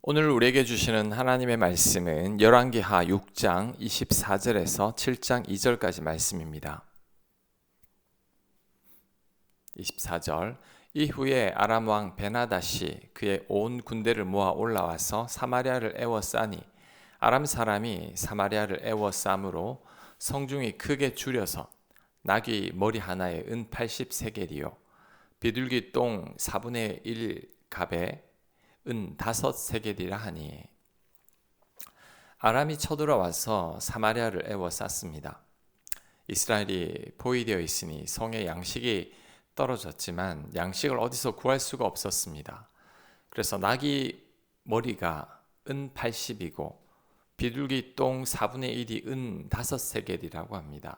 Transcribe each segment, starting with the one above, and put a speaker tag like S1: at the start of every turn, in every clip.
S1: 오늘 우리에게 주시는 하나님의 말씀은 열왕기하 6장 24절에서 7장 2절까지 말씀입니다. 24절 이후에 아람 왕 베나닷이 그의 온 군대를 모아 올라와서 사마리아를 에워싸니 아람 사람이 사마리아를 에워싸므로 성중이 크게 줄여서 나귀 머리 하나에 은 80세겔이요 비둘기 똥 4분의 1 갑에 은 5세겔이라 하니 아람이 쳐들어와서 사마리아를 에워쌌습니다. 이스라엘이 포위되어 있으니 성에 양식이 떨어졌지만 양식을 어디서 구할 수가 없었습니다. 그래서 나귀 머리가 은 80이고 비둘기 똥 4분의 1이 은 5세겔이라고 합니다.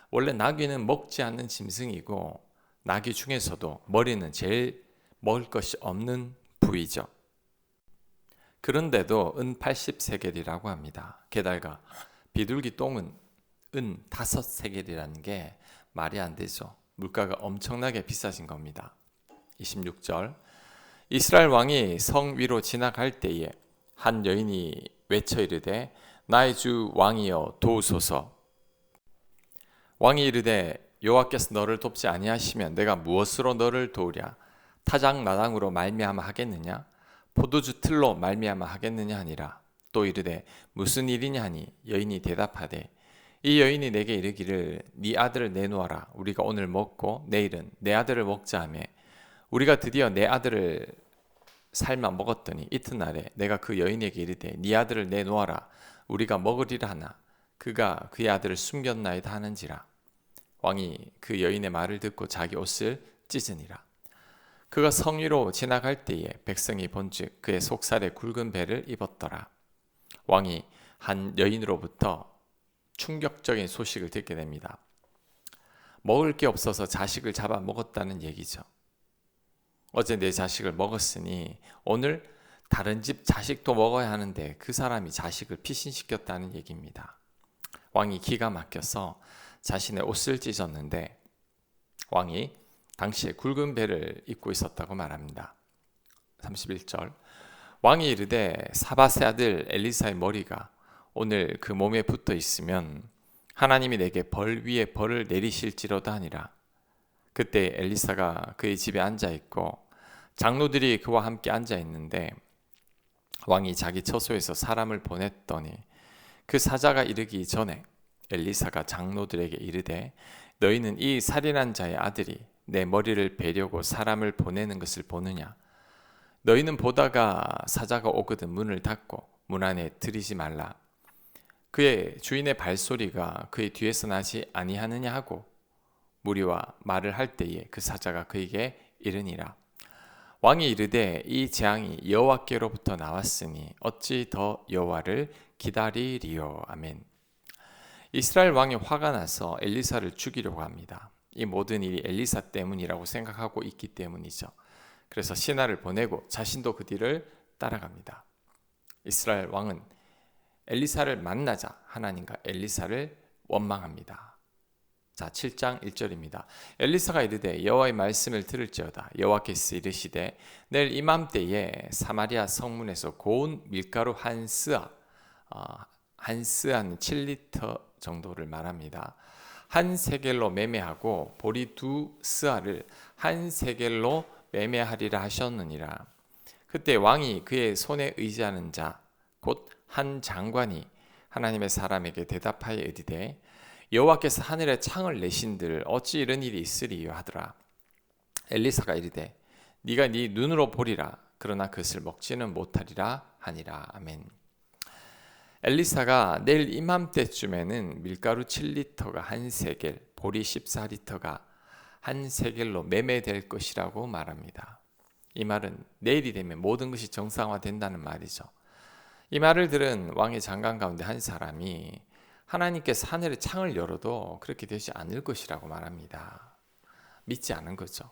S1: 원래 나귀는 먹지 않는 짐승이고 나귀 중에서도 머리는 제일 먹을 것이 없는 부위죠. 그런데도 은 80세겔이라고 합니다. 게다가 비둘기 똥은 은 5세겔이라는 게 말이 안 되죠. 물가가 엄청나게 비싸진 겁니다. 26절 이스라엘 왕이 성 위로 지나갈 때에 한 여인이 외쳐 이르되 나의 주 왕이여 도우소서. 왕이 이르되 여호와께서 너를 돕지 아니하시면 내가 무엇으로 너를 도우랴? 타작 마당으로 말미암아 하겠느냐? 포도주 틀로 말미암아 하겠느냐 하니라. 또 이르되 무슨 일이냐 하니 여인이 대답하되 이 여인이 내게 이르기를 네 아들을 내놓아라. 우리가 오늘 먹고 내일은 내 아들을 먹자 하며 우리가 드디어 내 아들을 삶아 먹었더니 이튿날에 내가 그 여인에게 이르되 네 아들을 내놓아라. 우리가 먹으리라 하나 그가 그의 아들을 숨겼나이다 하는지라. 왕이 그 여인의 말을 듣고 자기 옷을 찢으니라. 그가 성 위로 지나갈 때에 백성이 본즉 그의 속살에 굵은 배를 입었더라. 왕이 한 여인으로부터 충격적인 소식을 듣게 됩니다. 먹을 게 없어서 자식을 잡아 먹었다는 얘기죠. 어제 내 자식을 먹었으니 오늘 다른 집 자식도 먹어야 하는데 그 사람이 자식을 피신시켰다는 얘기입니다. 왕이 기가 막혀서 자신의 옷을 찢었는데 왕이 당시에 굵은 배를 입고 있었다고 말합니다. 31절 왕이 이르되 사밧의 아들 엘리사의 머리가 오늘 그 몸에 붙어 있으면 하나님이 내게 벌 위에 벌을 내리실지로다 하니라. 그때 엘리사가 그의 집에 앉아 있고 장로들이 그와 함께 앉아 있는데 왕이 자기 처소에서 사람을 보냈더니 그 사자가 이르기 전에 엘리사가 장로들에게 이르되 너희는 이 살인한 자의 아들이 내 머리를 베려고 사람을 보내는 것을 보느냐? 너희는 보다가 사자가 오거든 문을 닫고 문 안에 들이지 말라. 그의 주인의 발소리가 그의 뒤에서 나지 아니하느냐 하고 무리와 말을 할 때에 그 사자가 그에게 이르니라. 왕이 이르되 이 재앙이 여호와께로부터 나왔으니 어찌 더 여호와를 기다리리요. 아멘. 이스라엘 왕이 화가 나서 엘리사를 죽이려고 합니다. 이 모든 일이 엘리사 때문이라고 생각하고 있기 때문이죠. 그래서 신하를 보내고 자신도 그 뒤를 따라갑니다. 이스라엘 왕은 엘리사를 만나자 하나님과 엘리사를 원망합니다. 자, 7장 1절입니다. 엘리사가 이르되 여호와의 말씀을 들을지어다. 여호와께서 이르시되 내일 이맘때에 사마리아 성문에서 고운 밀가루 한 스아, 한 스아는 7리터 정도를 말합니다. 한 세겔로 매매하고 보리 2스아를 한 세겔로 매매하리라 하셨느니라. 그때 왕이 그의 손에 의지하는 자 곧 한 장관이 하나님의 사람에게 대답하여 이르되 여호와께서 하늘에 창을 내신들 어찌 이런 일이 있으리요 하더라. 엘리사가 이르되 네가 네 눈으로 보리라. 그러나 그것을 먹지는 못하리라 하니라. 아멘. 엘리사가 내일 이맘때쯤에는 밀가루 7리터가 한 세겔, 보리 14리터가 한 세겔로 매매될 것이라고 말합니다. 이 말은 내일이 되면 모든 것이 정상화된다는 말이죠. 이 말을 들은 왕의 장관 가운데 한 사람이 하나님께서 하늘의 창을 열어도 그렇게 되지 않을 것이라고 말합니다. 믿지 않은 거죠.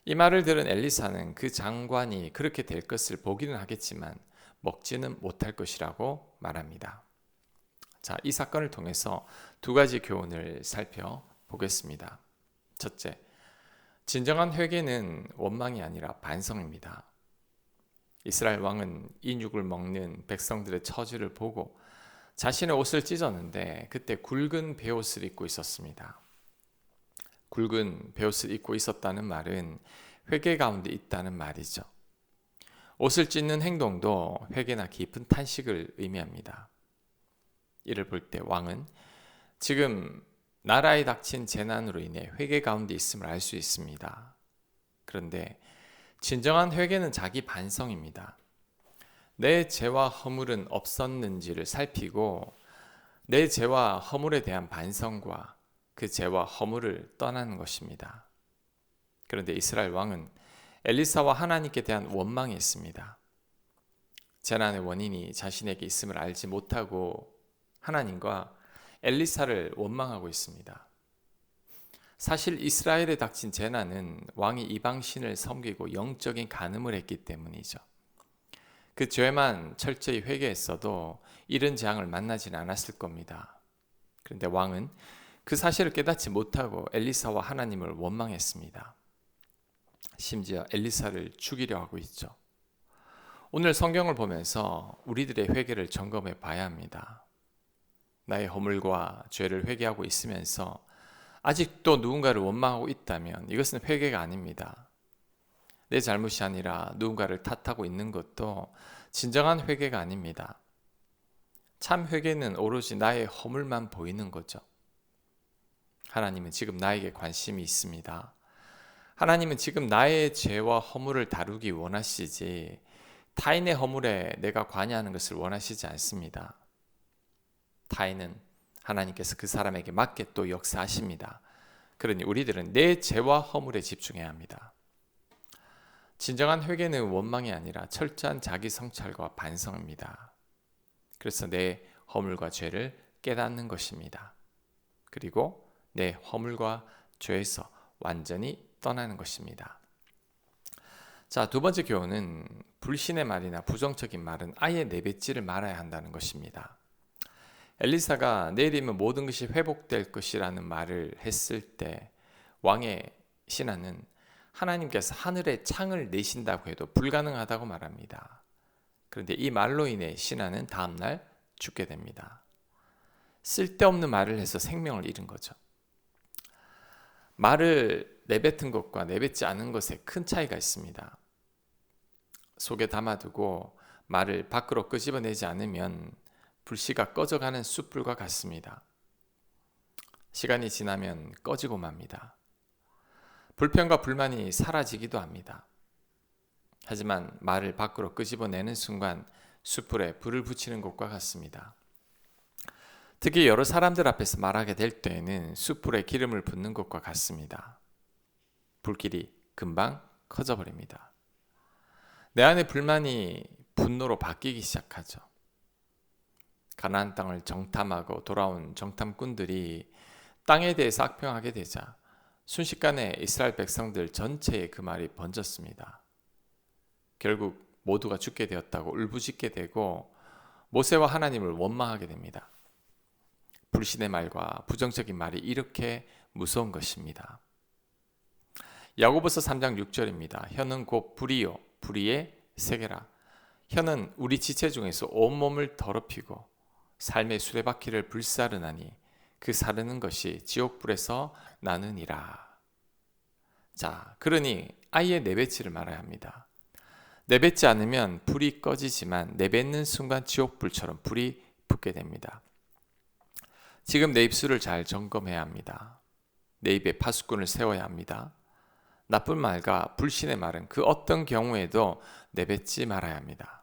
S1: 이 말을 들은 엘리사는 그 장관이 그렇게 될 것을 보기는 하겠지만 먹지는 못할 것이라고 말합니다. 자, 이 사건을 통해서 두 가지 교훈을 살펴보겠습니다. 첫째, 진정한 회개는 원망이 아니라 반성입니다. 이스라엘 왕은 인육을 먹는 백성들의 처지를 보고 자신의 옷을 찢었는데 그때 굵은 베옷을 입고 있었습니다. 굵은 베옷을 입고 있었다는 말은 회개 가운데 있다는 말이죠. 옷을 찢는 행동도 회개나 깊은 탄식을 의미합니다. 이를 볼 때 왕은 지금 나라에 닥친 재난으로 인해 회개 가운데 있음을 알 수 있습니다. 그런데 진정한 회개는 자기 반성입니다. 내 죄와 허물은 없었는지를 살피고 내 죄와 허물에 대한 반성과 그 죄와 허물을 떠나는 것입니다. 그런데 이스라엘 왕은 엘리사와 하나님께 대한 원망이 있습니다. 재난의 원인이 자신에게 있음을 알지 못하고 하나님과 엘리사를 원망하고 있습니다. 사실 이스라엘에 닥친 재난은 왕이 이방신을 섬기고 영적인 간음을 했기 때문이죠. 그 죄만 철저히 회개했어도 이런 재앙을 만나지는 않았을 겁니다. 그런데 왕은 그 사실을 깨닫지 못하고 엘리사와 하나님을 원망했습니다. 심지어 엘리사를 죽이려 하고 있죠. 오늘 성경을 보면서 우리들의 회개를 점검해 봐야 합니다. 나의 허물과 죄를 회개하고 있으면서 아직도 누군가를 원망하고 있다면 이것은 회개가 아닙니다. 내 잘못이 아니라 누군가를 탓하고 있는 것도 진정한 회개가 아닙니다. 참 회개는 오로지 나의 허물만 보이는 거죠. 하나님은 지금 나에게 관심이 있습니다. 하나님은 지금 나의 죄와 허물을 다루기 원하시지 타인의 허물에 내가 관여하는 것을 원하시지 않습니다. 타인은 하나님께서 그 사람에게 맞게 또 역사하십니다. 그러니 우리들은 내 죄와 허물에 집중해야 합니다. 진정한 회개는 원망이 아니라 철저한 자기 성찰과 반성입니다. 그래서 내 허물과 죄를 깨닫는 것입니다. 그리고 내 허물과 죄에서 완전히 떠나는 것입니다. 자, 두 번째 교훈은 불신의 말이나 부정적인 말은 아예 내뱉지를 말아야 한다는 것입니다. 엘리사가 내일이면 모든 것이 회복될 것이라는 말을 했을 때 왕의 신하는 하나님께서 하늘에 창을 내신다고 해도 불가능하다고 말합니다. 그런데 이 말로 인해 신하는 다음날 죽게 됩니다. 쓸데없는 말을 해서 생명을 잃은 거죠. 말을 내뱉은 것과 내뱉지 않은 것에 큰 차이가 있습니다. 속에 담아두고 말을 밖으로 끄집어내지 않으면 불씨가 꺼져가는 숯불과 같습니다. 시간이 지나면 꺼지고 맙니다. 불평과 불만이 사라지기도 합니다. 하지만 말을 밖으로 끄집어내는 순간 숯불에 불을 붙이는 것과 같습니다. 특히 여러 사람들 앞에서 말하게 될 때에는 숯불에 기름을 붓는 것과 같습니다. 불길이 금방 커져버립니다. 내 안의 불만이 분노로 바뀌기 시작하죠. 가나안 땅을 정탐하고 돌아온 정탐꾼들이 땅에 대해서 악평하게 되자 순식간에 이스라엘 백성들 전체에 그 말이 번졌습니다. 결국 모두가 죽게 되었다고 울부짖게 되고 모세와 하나님을 원망하게 됩니다. 불신의 말과 부정적인 말이 이렇게 무서운 것입니다. 야고보서 3장 6절입니다. 혀는 곧 불이요 불의의 세계라. 혀는 우리 지체 중에서 온몸을 더럽히고 삶의 수레바퀴를 불사르나니 그 사르는 것이 지옥불에서 나느니라. 자, 그러니 아예 내뱉지를 말아야 합니다. 내뱉지 않으면 불이 꺼지지만 내뱉는 순간 지옥불처럼 불이 붙게 됩니다. 지금 내 입술을 잘 점검해야 합니다. 내 입에 파수꾼을 세워야 합니다. 나쁜 말과 불신의 말은 그 어떤 경우에도 내뱉지 말아야 합니다.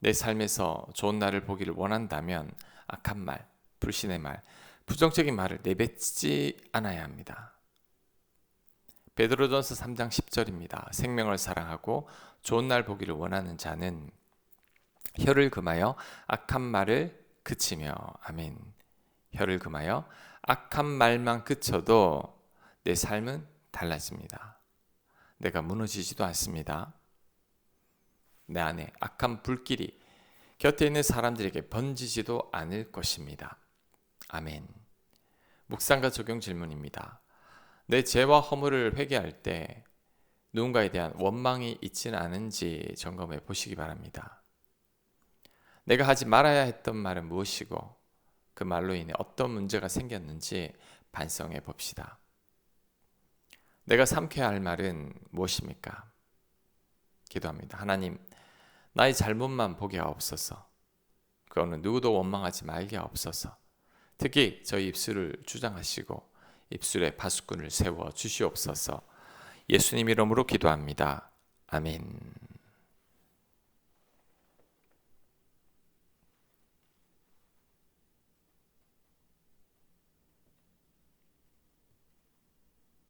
S1: 내 삶에서 좋은 날을 보기를 원한다면 악한 말, 불신의 말, 부정적인 말을 내뱉지 않아야 합니다. 베드로전서 3장 10절입니다. 생명을 사랑하고 좋은 날 보기를 원하는 자는 혀를 금하여 악한 말을 그치며 아멘. 혀를 금하여 악한 말만 그쳐도 내 삶은 달라집니다. 내가 무너지지도 않습니다. 내 안에 악한 불길이 곁에 있는 사람들에게 번지지도 않을 것입니다. 아멘. 묵상과 적용 질문입니다. 내 죄와 허물을 회개할 때 누군가에 대한 원망이 있지는 않은지 점검해 보시기 바랍니다. 내가 하지 말아야 했던 말은 무엇이고 그 말로 인해 어떤 문제가 생겼는지 반성해 봅시다. 내가 삼켜야 할 말은 무엇입니까? 기도합니다. 하나님, 나의 잘못만 보게 하옵소서. 그거는 누구도 원망하지 말게 하옵소서. 특히 저희 입술을 주장하시고 입술에 파수꾼을 세워 주시옵소서. 예수님 이름으로 기도합니다. 아멘.